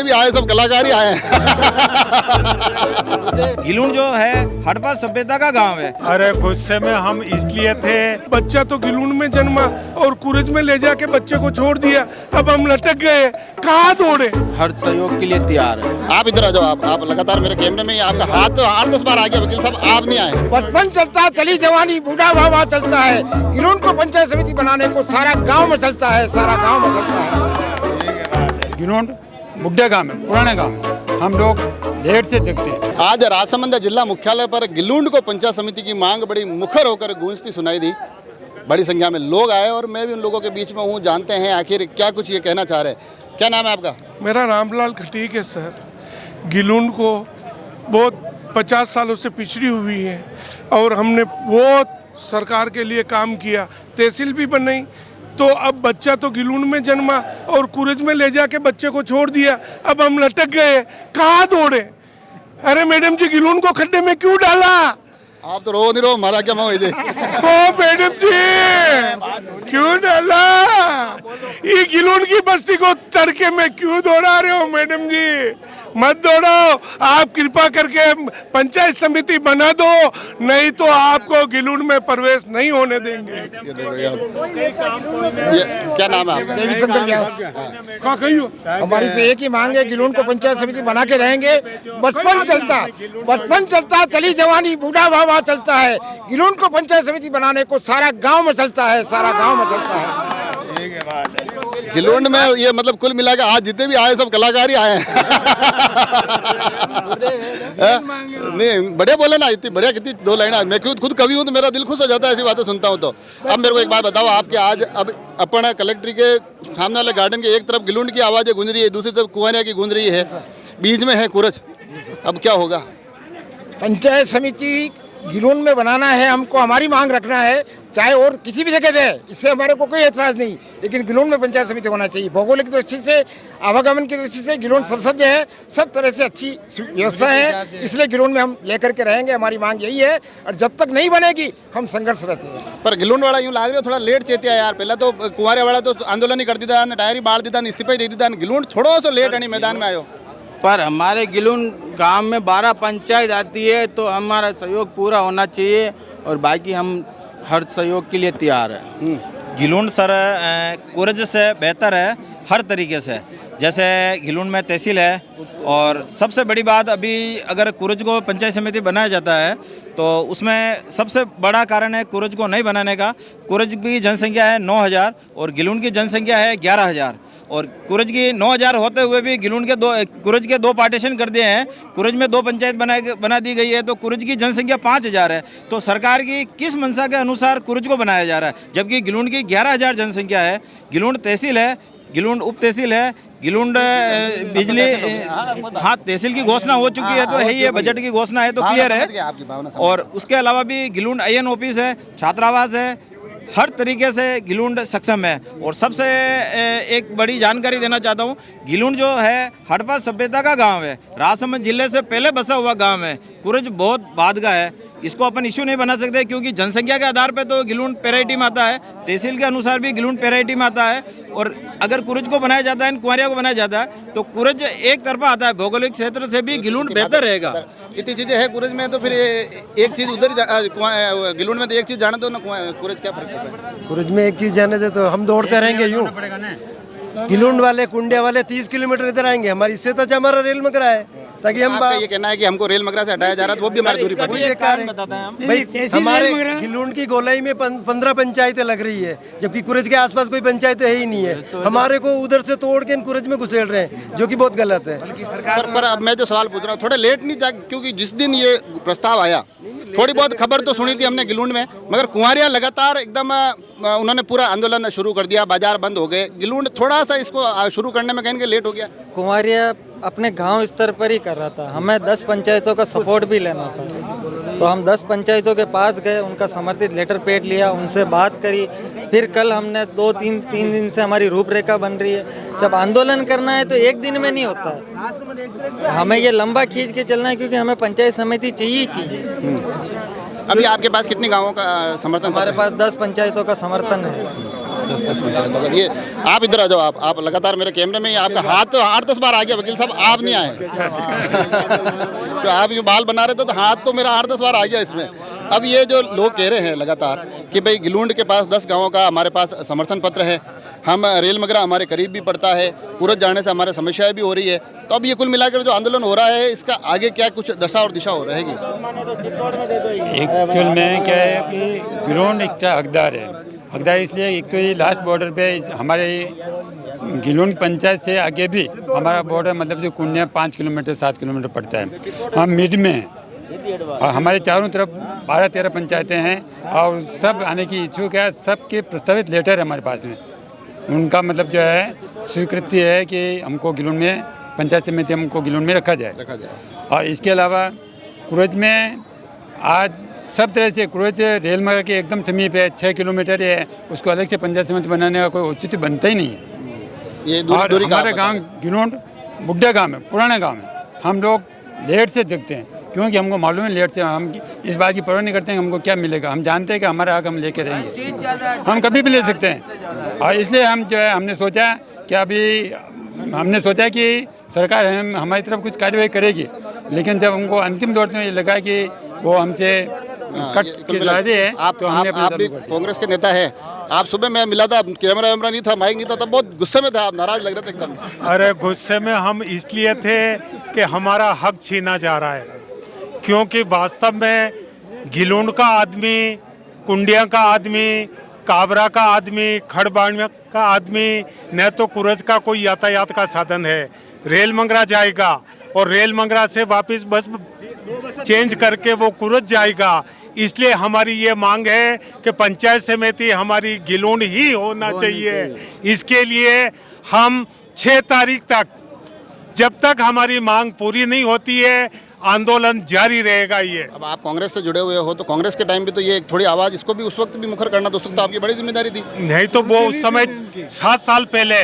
जितने भी आए सब कलाकार ही आए हैं। गिलून जो है हड़प्पा सभ्यता का गांव है। अरे गुस्से में हम इसलिए थे, बच्चा तो गिलून में जन्मा और कुरज में ले जाके बच्चे को छोड़ दिया, अब हम लटक गए, कहाँ दौड़े। हर सहयोग के लिए तैयार है। आप इधर आ जाओ, आप लगातार मेरे कैमरे में आपका हाथ तो 8-10 बार आ गया वकील साहब, आप नहीं आए। बचपन चलता चली जवानी बूढ़ा भावा चलता है, गिलून को पंचायत समिति बनाने को सारा गांव में चलता है, सारा गांव में चलता है। गिलून बुढ़े गांव में, पुराने गांव में हम लोग लेट से जगते हैं। आज राजसमंद जिला मुख्यालय पर गिलूंड को पंचायत समिति की मांग बड़ी मुखर होकर गूंजती सुनाई दी। बड़ी संख्या में लोग आए और मैं भी उन लोगों के बीच में हूँ, जानते हैं आखिर क्या कुछ ये कहना चाह रहे हैं। क्या नाम है आपका? मेरा रामलाल खटीक है सर। गिलून को बहुत 50 सालों से पिछड़ी हुई है और हमने बहुत सरकार के लिए काम किया, तहसील भी बनाई, तो अब बच्चा तो गिलून में जन्मा और कुरज में ले जाके बच्चे को छोड़ दिया, अब हम लटक गए, कहाँ दौड़े। अरे मैडम जी, गिलून को खड्डे में क्यों डाला? आप तो रो नहीं रो, हमारा क्या मोह जी। ओ मैडम जी, क्यों डाला? ये गिलून की बस्ती को तड़के में क्यों दौड़ा रहे हो मैडम जी? मत दौड़ाओ, आप कृपा करके पंचायत समिति बना दो, नहीं तो आपको गिलून में प्रवेश नहीं होने देंगे। ये देखो ये क्या नाम है आपका? देवी शंकर व्यास। क्या कहियो? हमारी तो एक ही मांग है, गिलून को पंचायत समिति बना के रहेंगे। बचपन चलता चली जवानी बूढ़ा भावा चलता है, गिलून को पंचायत समिति बनाने को सारा गांव में चलता है, सारा गांव में चलता है। गिलूंड में ये मतलब कुल मिला के आज जितने भी आए सब कलाकार ही आए हैं। नहीं बढ़िया बोले ना, इतनी बढ़िया कितनी 2 लाइन। मैं खुद कवि हूँ तो मेरा दिल खुश हो जाता है ऐसी बातें सुनता हूँ तो। अब मेरे को एक बात बताओ, आपके आज अब अपन कलेक्ट्री के सामने वाले गार्डन के एक तरफ गिलूंड की आवाज़ें गूंज रही है, दूसरी तरफ कुंवरिया की गूंज रही है, बीच में है कुरज, अब क्या होगा? पंचायत समिति गिलून में बनाना है हमको, हमारी मांग रखना है, चाहे और किसी भी जगह दे, इससे हमारे को कोई एतराज नहीं, लेकिन गिलून में पंचायत समिति होना चाहिए। भौगोलिक दृष्टि से, आवागमन की दृष्टि से गिलून सरसब्ज है, सब तरह से अच्छी व्यवस्था है, इसलिए गिलून में हम लेकर के रहेंगे। हमारी मांग यही है और जब तक नहीं बनेगी हम संघर्ष रहते हैं। पर गिलूंड वाला यूँ लाग रहा है थोड़ा लेट चेतिया यार, पहले तो कुंवरिया वाला तो आंदोलन ही कर दीदा, डायरी बाढ़ दीदा, इस्तीफा दे दीदा, गिलूंड थोड़ा सा लेट आनी मैदान में आयो। पर हमारे गिलून गांव में 12 पंचायत आती है, तो हमारा सहयोग पूरा होना चाहिए और बाकी हम हर सहयोग के लिए तैयार है। गिलून सर कुरज से बेहतर है हर तरीके से। जैसे गिलून में तहसील है और सबसे बड़ी बात, अभी अगर कुरज को पंचायत समिति बनाया जाता है तो उसमें सबसे बड़ा कारण है कुरज को नहीं बनाने का। कुरज की जनसंख्या है 9000 और गिलून की जनसंख्या है 11000 और कुरज की 9000 होते हुए भी गिलून के कुरज के 2 पार्टीशन कर दिए हैं। कुरज में 2 पंचायत बना दी गई है, तो कुरज की जनसंख्या 5000 है। तो सरकार की किस मंशा के अनुसार कुरज को बनाया जा रहा है, जबकि गिलून की 11000 जनसंख्या है। गिलून तहसील है, गिलून उप तहसील है, गिलून बिजली, हाँ तहसील की घोषणा हो चुकी है तो है ही है, बजट की घोषणा है तो क्लियर है। और उसके अलावा भी गिलून IN ऑफिस है, छात्रावास है, हर तरीके से गिलूंड सक्षम है। और सबसे एक बड़ी जानकारी देना चाहता हूँ, गिलूंड जो है हड़प्पा सभ्यता का गांव है, राजसमंद जिले से पहले बसा हुआ गांव है। कुरज बहुत बाद का है, इसको अपन इश्यू नहीं बना सकते क्योंकि जनसंख्या के आधार पे तो गिलूंड पैराइटी में आता है, तहसील के अनुसार भी गिलूंड पैराइटी में आता है। और अगर कुरज को बनाया जाता है, कुंवरिया को बनाया जाता है तो कुरज एक तरफा आता है, भौगोलिक क्षेत्र से भी गिलूंड बेहतर रहेगा। इतनी चीजें हैं कुरज में, तो फिर एक चीज उधर गिलूंड में तो एक चीज जाने दो ना, कुरज क्या फर्क है? कुरज में एक चीज जाने दे तो हम दौड़ते रहेंगे यूं। गिलूंड वाले, कुंडिया वाले 30 किलोमीटर इधर आएंगे, हमारी इससे तो हमारा रेल मकरा है, ताकि हम ये कहना है कि हमको रेल मकरा से हटाया जा रहा है, तो वो भी हमारी दूरी पर है। भाई हमारे गिलूंड की गोलाई में 15 पंचायतें लग रही है, जबकि कुरज के आसपास कोई पंचायतें है ही नहीं है। हमारे को उधर से तोड़ के कुरज में घुसेड़ रहे हैं, जो कि बहुत गलत है। पर अब मैं जो सवाल पूछ रहा हूँ, थोड़ा लेट नहीं था, क्योंकि जिस दिन ये प्रस्ताव आया थोड़ी बहुत खबर तो सुनी थी हमने गिलूंड में, मगर कुंवरिया लगातार एकदम उन्होंने पूरा आंदोलन शुरू कर दिया, बाजार बंद हो गए। गिलूंड थोड़ा सा इसको शुरू करने में कहेंगे लेट हो गया। कुंवरिया अपने गांव स्तर पर ही कर रहा था, हमें 10 पंचायतों का सपोर्ट भी लेना था, तो हम 10 पंचायतों के पास गए, उनका समर्थित लेटर पैड लिया, उनसे बात करी। फिर कल हमने 2-3 दिन से हमारी रूपरेखा बन रही है। जब आंदोलन करना है तो एक दिन में नहीं होता है, हमें ये लंबा खींच के चलना है, क्योंकि हमें पंचायत समिति चाहिए ही चाहिए। अभी आपके पास कितने गांवों का समर्थन? हमारे पास 10 पंचायतों का समर्थन है। 10 पंचायतों का। ये आप इधर आ जाओ, आप लगातार मेरे कैमरे में ही, आपका हाथ तो 8-10 बार आ गया वकील साहब, आप नहीं आए। तो आप यूँ बाल बना रहे थे तो हाथ तो मेरा 8-10 बार आ गया इसमें। अब ये जो लोग कह रहे हैं लगातार कि भाई गिलूंड के पास 10 गाँवों का हमारे पास समर्थन पत्र है, हम रेल मगरा हमारे करीब भी पड़ता है, कुरज जाने से हमारे समस्याएं भी हो रही है, तो अब ये कुल मिलाकर जो आंदोलन हो रहा है इसका आगे क्या कुछ दशा और दिशा हो रहेगी? एक्चुअल में क्या है कि गिलूंड एक हकदार है। हकदार इसलिए एक तो ये लास्ट बॉर्डर पे हमारे गिलूंड पंचायत से आगे भी हमारा बॉर्डर मतलब जो कुंडिया 5 किलोमीटर 7 किलोमीटर पड़ता है, हम मिड में हैं और हमारे चारों तरफ 12-13 पंचायतें हैं और सब आने की इच्छुक है। सबके प्रस्तावित लेटर है हमारे पास में, उनका मतलब जो है स्वीकृति है कि हमको गिलूंड में पंचायत समिति हमको गिलूंड में रखा जाए। और इसके अलावा कुरज में आज सब तरह से कुरज रेल मार्ग के एकदम समीप है, 6 किलोमीटर है, उसको अलग से पंचायत समिति बनाने का कोई औचित्य बनता ही नहीं है। ये और हमारा गांव गिलूंड बुड्ढा गांव है, पुराना गांव है। हम लोग लेट से जगते हैं क्योंकि हमको मालूम है लेट से, हम इस बात की परवाह नहीं करते हैं हमको क्या मिलेगा। हम जानते हैं कि हमारा हक हम लेके रहेंगे, हम कभी भी ले सकते हैं। और इसलिए हम जो है हमने सोचा कि सरकार हमारी तरफ कुछ कार्रवाई करेगी, लेकिन जब हमको अंतिम दौर में ये लगा कि वो हमसे कट के इरादे हैं तो हमने आप भी कांग्रेस के नेता हैं, आप सुबह मैं मिला था, कैमरा वैमरा नहीं था, माइक नहीं था, तब बहुत गुस्से में था, आप नाराज लग रहे थे एकदम। अरे गुस्से में हम इसलिए थे कि हमारा हक छीना जा रहा है, क्योंकि वास्तव में गिलूंड का आदमी, कुंडिया का आदमी, काबरा का आदमी, खड़बाड़ का आदमी, न तो कुरज का कोई यातायात का साधन है। रेल मंगरा जाएगा और रेल मंगरा से वापस बस चेंज करके वो कुरज जाएगा। इसलिए हमारी ये मांग है कि पंचायत समिति हमारी गिलूंड ही होना चाहिए। इसके लिए हम 6 तारीख तक, जब तक हमारी मांग पूरी नहीं होती है, आंदोलन जारी रहेगा। ये अब आप कांग्रेस से जुड़े हुए हो तो कांग्रेस के टाइम भी तो ये थोड़ी आवाज़ इसको भी उस वक्त भी मुखर करना तो आपकी बड़ी जिम्मेदारी थी। नहीं तो वो उस समय 7 साल पहले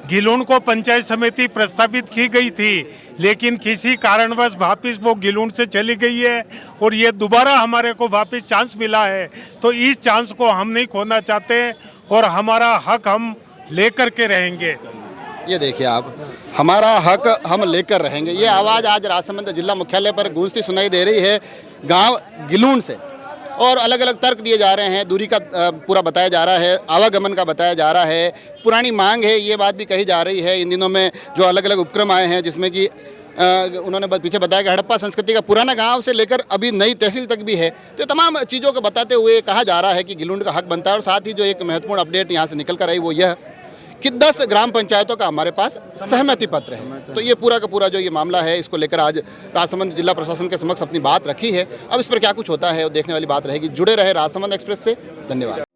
गिलूंड को पंचायत समिति प्रस्तावित की गई थी, लेकिन किसी कारणवश वापस वो गिलूंड से चली गई है और ये दोबारा हमारे को वापस चांस मिला है, तो इस चांस को हम नहीं खोना चाहते और हमारा हक हम लेकर के रहेंगे। ये देखिए आप, हमारा हक हम लेकर रहेंगे, ये आवाज़ आज राजसमंद जिला मुख्यालय पर गूंजती सुनाई दे रही है गांव गिलूंड से। और अलग अलग तर्क दिए जा रहे हैं, दूरी का पूरा बताया जा रहा है, आवागमन का बताया जा रहा है, पुरानी मांग है ये बात भी कही जा रही है। इन दिनों में जो अलग अलग उपक्रम आए हैं जिसमें कि उन्होंने पीछे बताया कि हड़प्पा संस्कृति का पुराना गांव से लेकर अभी नई तहसील तक भी है, तो तमाम चीज़ों को बताते हुए कहा जा रहा है कि गिलूंड का हक बनता है। और साथ ही जो एक महत्वपूर्ण अपडेट यहाँ से निकल कर आई वो यह कि 10 ग्राम पंचायतों का हमारे पास सहमति पत्र है। तो ये पूरा का पूरा जो ये मामला है, इसको लेकर आज राजसमंद जिला प्रशासन के समक्ष अपनी बात रखी है। अब इस पर क्या कुछ होता है वो देखने वाली बात रहेगी। जुड़े रहे राजसमंद एक्सप्रेस से, धन्यवाद।